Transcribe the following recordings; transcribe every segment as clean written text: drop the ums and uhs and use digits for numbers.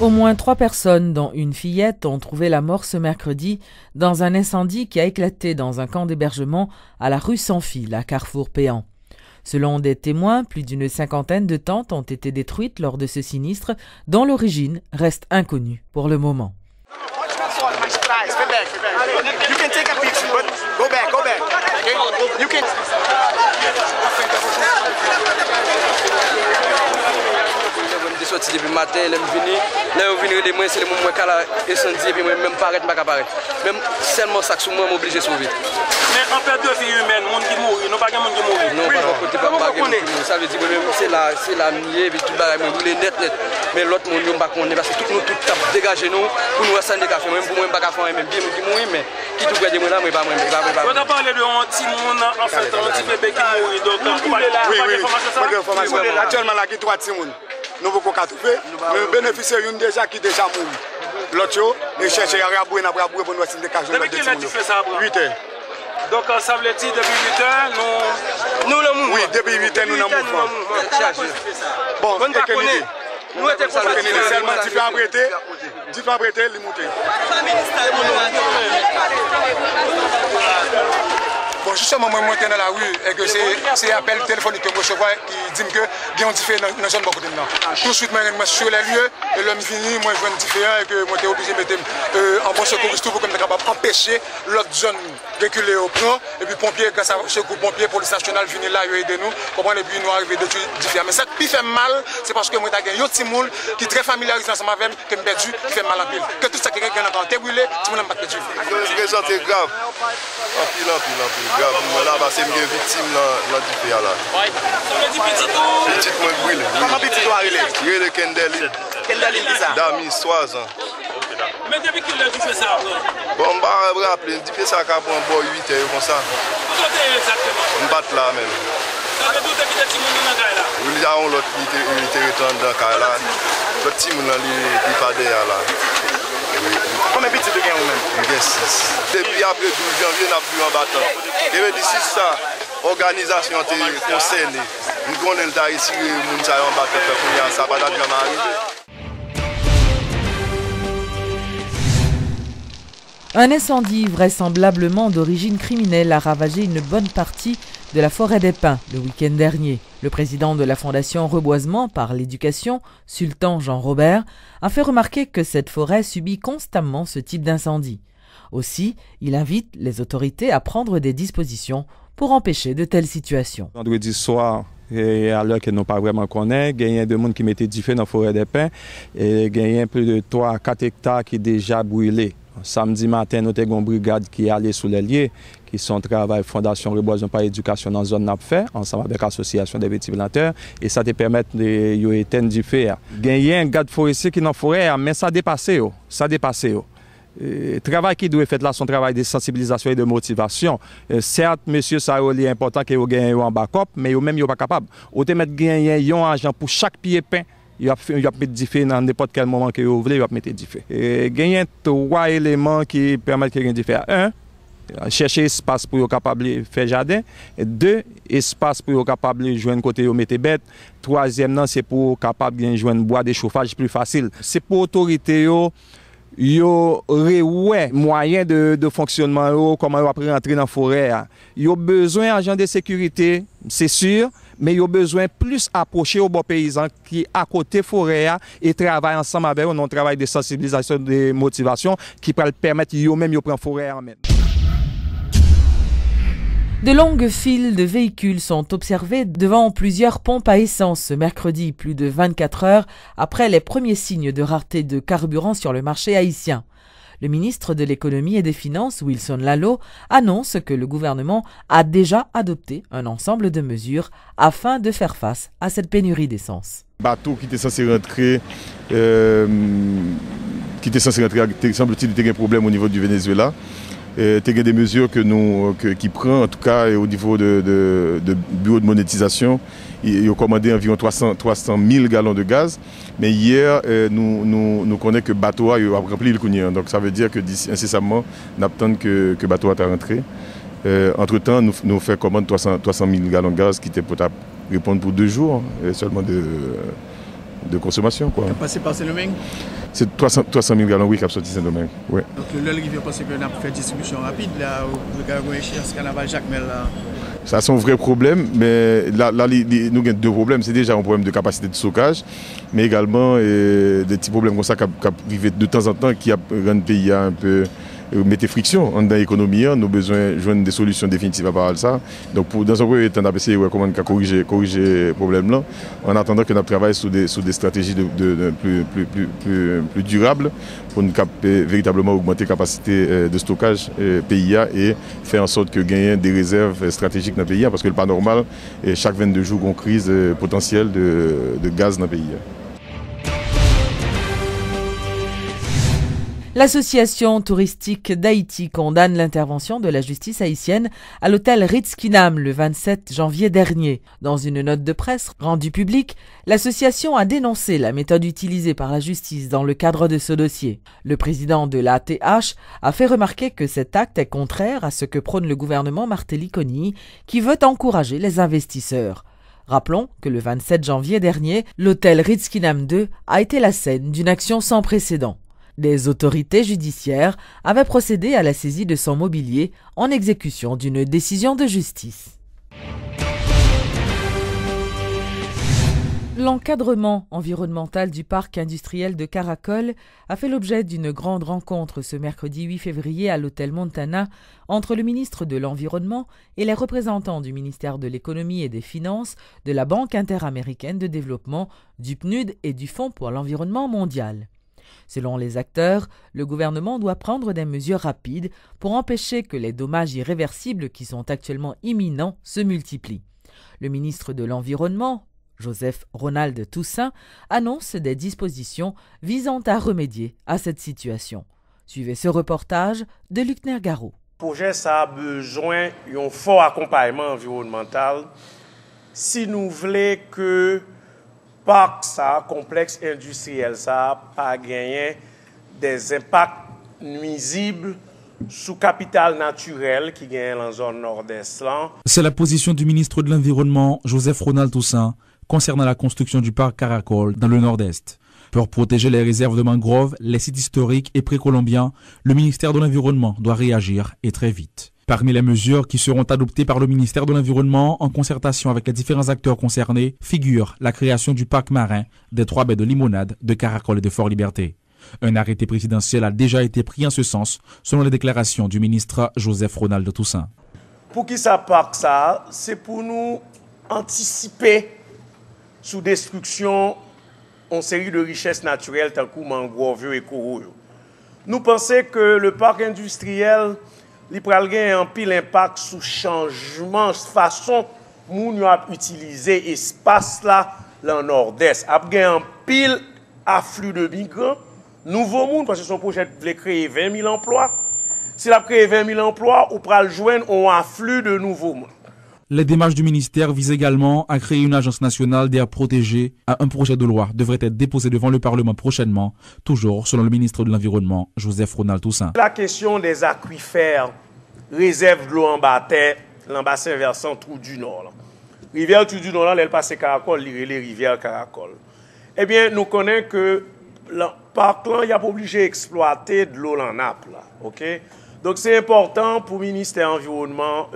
Au moins 3 personnes, dont une fillette, ont trouvé la mort ce mercredi dans un incendie qui a éclaté dans un camp d'hébergement à la rue Sans-Fil, à Carrefour-Péan. Selon des témoins, plus d'une 50aine de tentes ont été détruites lors de ce sinistre, dont l'origine reste inconnue pour le moment. Sorti depuis le matin, je suis venu. Là, je suis venu, c'est le moment où je suis incendie, et puis même paraître, je ne paraître. Même seulement ça que moi, je suis obligé de sauver. Mais en perte de vie humaine, les gens qui mourent, non pas les gens qui mourent. Non, pas côté pas ça veut dire que c'est la mienne, et puis tout le monde est net. Mais l'autre monde, je ne sais pas parce que tout nous tape dégager nous, pour nous ascendre des cafés, même pour moi, je ne sais pas faire, même bien qui mourent, mais qui tout gagne là, mais pas moi. On a parlé de un petit monde, en fait, un petit bébé qui mourit, donc vous parlez là. Oui, actuellement, là, il y a 3 petits monde. Nous ne pouvons pas tout faire, mais nous bénéficions d'une déjà qui déjà mourit. L'autre chose, nous cherchons à rabouer pour nous essayer de cacher. Depuis quelle heure tu fais ça? 8 heures. Donc ça veut dire depuis 8 heures, nous le mouvement. Oui, depuis 8 heures, nous le mouvement. Bon, on va connaître. Nous sommes seulement différents prêtés, limité. Bon, justement, moi, je suis dans la rue et que c'est un appel téléphonique que je reçois qui dit que il y a un différent dans la zone beaucoup de temps. Tout de suite, je suis sur les lieux et l'homme fini, moi, je vois un différent et que moi, je suis obligé de mettre en bon secours pour capable empêcher l'autre zone de reculer au plan. Et puis, pompiers, quand ça secours pompiers, police nationale, venir là, ils aident nous, comprendre, et puis nous arriver de différents. Mais ça qui fait mal, c'est parce que moi, j'ai un petit monde qui est très familiarisé ensemble avec moi, qui me perdu, qui fait mal en pile. Que tout ça qui est encore brûlé, tout le monde n'a pas perdu. C'est grave. En pile. Grave, là, c'est une victime dans le différent là. Petit moi brûlé. Comment petit doit arriver? Il est Kendali. Kendali qui ça? D'amis 3 ans. Mais depuis quelle heure tu fais ça? Bon, je vais rappeler, je fais ça quand on boit 8 heures comme ça. On bat là même. Ça veut dire que tu es petit monde dans la caille là? Oui, il y a un autre qui est dans la caille là. Le petit monde il n'est pas derrière là. Combien de petits de gain vous-même? 6. Depuis après 12 janvier, on a vu en battant. Et d'ici ça, l'organisation est concernée. Nous connaissons ici, nous sommes en battant, ça va jamais arriver. Un incendie vraisemblablement d'origine criminelle a ravagé une bonne partie de la forêt des Pins le week-end dernier. Le président de la Fondation Reboisement par l'éducation, Sultan Jean-Robert, a fait remarquer que cette forêt subit constamment ce type d'incendie. Aussi, il invite les autorités à prendre des dispositions pour empêcher de telles situations. Vendredi soir, et à l'heure que nous pas vraiment connaît, il y a des gens qui mettaient du feu dans la forêt des Pins et il y a plus de 3 à 4 hectares qui sont déjà brûlés. Samedi matin, nous avons une brigade qui est allée sur les lieux, qui sont travail Fondation Reboisement par l'éducation dans la zone n'a fait, ensemble avec l'association des petits planteurs, et ça te permet d'éteindre du feu. Il y a un garde forestier qui est dans la forêt, mais ça dépasse. Le travail qui doit être fait là, son travail de sensibilisation et de motivation. Certes, monsieur, ça est important que vous gagnez en backup, mais vous-même, vous n'êtes pas capable. Vous devez mettre un agent pour chaque pied peint. Il va mettre du feu dans n'importe quel moment que vous voulez, il va mettre du feu. Il y a 3 éléments qui permettent qu'il y ait du feu. 1, chercher espace pour être capable de faire jardin. 2, espace pour être capable de jouer un côté où mettre bête. 3e, c'est pour être capable de jouer un bois de chauffage plus facile. C'est pour l'autorité. Il y a moyen de fonctionnement, comment on va rentrer dans la forêt. Il y a besoin d'agents de sécurité, c'est sûr, mais il y a besoin plus approcher aux bons paysans qui à côté de la forêt et travaillent ensemble avec eux, un travail de sensibilisation, de motivation qui peut permettre eux-mêmes de prendre la forêt en main. De longues files de véhicules sont observées devant plusieurs pompes à essence ce mercredi, plus de 24 heures après les premiers signes de rareté de carburant sur le marché haïtien. Le ministre de l'Économie et des Finances, Wilson Lallo, annonce que le gouvernement a déjà adopté un ensemble de mesures afin de faire face à cette pénurie d'essence. Bateau qui était censé rentrer, semble-t-il, il y a un problème au niveau du Venezuela. Il y a des mesures qui prend, en tout cas au niveau de bureau de monétisation. Ils ont commandé environ 300 000 gallons de gaz. Mais hier, nous connaissons que le bateau a rempli le Kounien. Donc ça veut dire que d'ici incessamment, nous attendons que le bateau a rentré. Entre-temps, nous faisons commande 300 000 gallons de gaz qui étaient pour répondre pour 2 jours seulement de consommation. Tu as passé par Saint-Domingue? c'est 300 000 gallons oui, qui ont sorti Saint-Domingue. Ouais. Donc le rivière pense qu'on a fait distribution rapide, là, au carnaval Jacmel là. Ça, c'est un vrai problème, mais là nous avons deux problèmes. C'est déjà un problème de capacité de stockage, mais également des petits problèmes comme ça qui arrivent de temps en temps, qui rendent le pays un peu mettre friction dans l'économie. Nous avons besoin de joindre des solutions définitives à part ça. Donc, dans un premier temps, on a essayé comment corriger le problème-là, en attendant que nous travaillons sur des stratégies plus durables pour nous véritablement augmenter la capacité de stockage PIA et faire en sorte que gagner des réserves stratégiques dans le pays, parce que ce n'est pas normal, et chaque 22 jours, on crise potentielle de gaz dans le pays. L'association touristique d'Haïti condamne l'intervention de la justice haïtienne à l'hôtel Ritz-Kinam le 27 janvier dernier. Dans une note de presse rendue publique, l'association a dénoncé la méthode utilisée par la justice dans le cadre de ce dossier. Le président de l'ATH a fait remarquer que cet acte est contraire à ce que prône le gouvernement Martelly-Kony, qui veut encourager les investisseurs. Rappelons que le 27 janvier dernier, l'hôtel Ritz-Kinam II a été la scène d'une action sans précédent. Des autorités judiciaires avaient procédé à la saisie de son mobilier en exécution d'une décision de justice. L'encadrement environnemental du parc industriel de Caracol a fait l'objet d'une grande rencontre ce mercredi 8 février à l'hôtel Montana entre le ministre de l'Environnement et les représentants du ministère de l'Économie et des Finances, de la Banque interaméricaine de développement, du PNUD et du Fonds pour l'environnement mondial. Selon les acteurs, le gouvernement doit prendre des mesures rapides pour empêcher que les dommages irréversibles qui sont actuellement imminents se multiplient. Le ministre de l'Environnement, Joseph Ronald Toussaint, annonce des dispositions visant à remédier à cette situation. Suivez ce reportage de Luc Nergaro. Le projet ça a besoin d'un fort accompagnement environnemental si nous voulons que parc ça, complexe industriel ça, pas gagné des impacts nuisibles sous capital naturel qui gagne dans la zone nord-est. C'est la position du ministre de l'Environnement, Joseph Ronald Toussaint, concernant la construction du parc Caracol dans le nord-est. Pour protéger les réserves de mangroves, les sites historiques et précolombiens, le ministère de l'Environnement doit réagir et très vite. Parmi les mesures qui seront adoptées par le ministère de l'Environnement en concertation avec les différents acteurs concernés figure la création du parc marin des 3 baies de Limonade, de Caracol et de Fort-Liberté. Un arrêté présidentiel a déjà été pris en ce sens, selon les déclarations du ministre Joseph Ronald Toussaint. Pour qui ça parc ça, c'est pour nous anticiper sous destruction en série de richesses naturelles telles que mangroves et coraux. Nous pensons que le parc industriel il peut avoir un pile impact sur le changement, façon dont nous avons utilisé l'espace là, dans le nord-est. Il y a un pile afflux de migrants, nouveau monde, parce que son projet voulait créer 20 000 emplois. S'il a créé 20 000 emplois, on peut joindre un afflux de nouveaux mondes. Les démarches du ministère visent également à créer une agence nationale d'air protégée. Un projet de loi devrait être déposé devant le Parlement prochainement, toujours selon le ministre de l'Environnement, Joseph Ronald Toussaint. La question des aquifères, réserve de l'eau en bataille, l'embassin versant Trou du Nord. Rivière Trou du Nord, elle passe Caracol, les rivières Caracol. Eh bien, nous connaissons que le parc là, il y a pas obligé d'exploiter de l'eau en nappe. Okay? Donc, c'est important pour le ministère de l'Environnement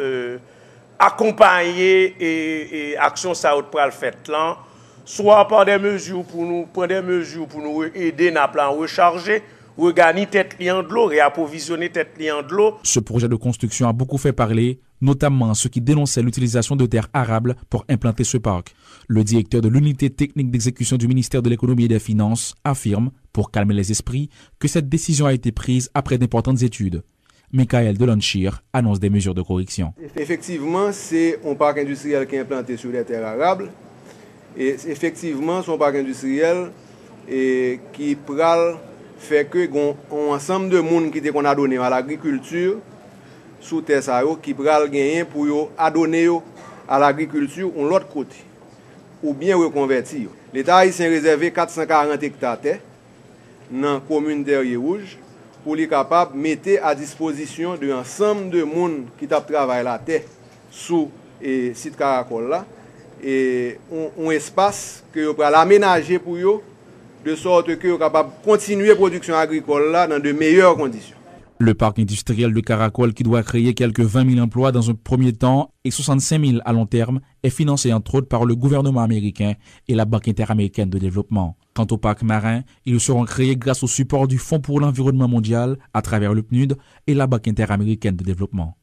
accompagner et action ça pour le fait là, soit par des mesures pour nous prendre des mesures pour nous aider à plan recharger, regagner tête liant de l'eau, réapprovisionner tête liant de l'eau. Ce projet de construction a beaucoup fait parler, notamment ceux qui dénonçaient l'utilisation de terres arables pour implanter ce parc. Le directeur de l'unité technique d'exécution du ministère de l'Économie et des Finances affirme, pour calmer les esprits, que cette décision a été prise après d'importantes études. Michael Delanchir annonce des mesures de correction. Effectivement, c'est un parc industriel qui est implanté sur les terres arables. Et effectivement, c'est un parc industriel qui fait que un ensemble de monde qui qu'on a donné à l'agriculture sous terre qui pral gagner pour donner à l'agriculture de l'autre côté ou bien reconvertir. L'État haïtien réservé 440 hectares dans la commune d'Herrier Rouge pour les capables de mettre à disposition de l'ensemble de monde qui travaille la terre sous le site Caracol là et un espace que vous pouvez aménager pour eux de sorte que vous capable de continuer la production agricole là dans de meilleures conditions. Le parc industriel de Caracol, qui doit créer quelques 20 000 emplois dans un premier temps et 65 000 à long terme, est financé entre autres par le gouvernement américain et la Banque interaméricaine de développement. Quant au parc marin, ils seront créés grâce au support du Fonds pour l'environnement mondial à travers le PNUD et la Banque interaméricaine de développement.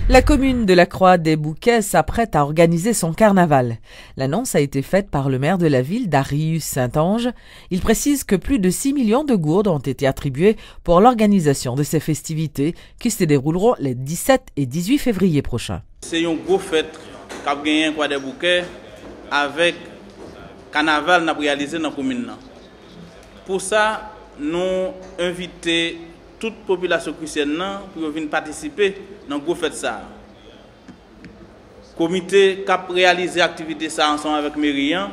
La commune de la Croix-des-Bouquets s'apprête à organiser son carnaval. L'annonce a été faite par le maire de la ville, Darius Saint-Ange. Il précise que plus de 6 millions de gourdes ont été attribuées pour l'organisation de ces festivités qui se dérouleront les 17 et 18 février prochains. C'est une grosse fête qu'a gagné Croix-des-Bouquets avec carnaval n'a réalisé dans la commune. Pour ça, nous invitons toute population chrétienne pour venir participer dans la fête ça. Le comité qui a réalisé l'activité ça ensemble avec Myriam,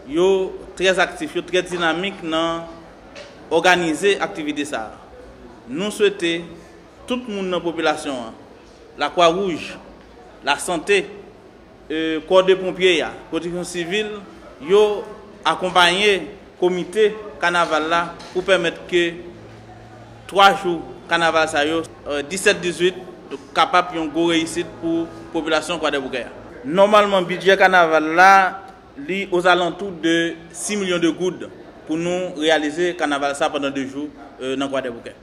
yo très actif, yo très dynamique dans organiser l'activité ça. Nous souhaitons tout le monde dans la population, la Croix-Rouge, la santé, corps de pompiers, protection civile, yo accompagner le comité carnaval là pour permettre que 3 jours carnaval ça yo 17-18 capable yon go réussite pour population Croix-des-Bouquets. Normalement budget carnaval là li aux alentours de 6 millions de gouttes pour nous réaliser carnaval ça pendant 2 jours dans Croix-des-Bouquets.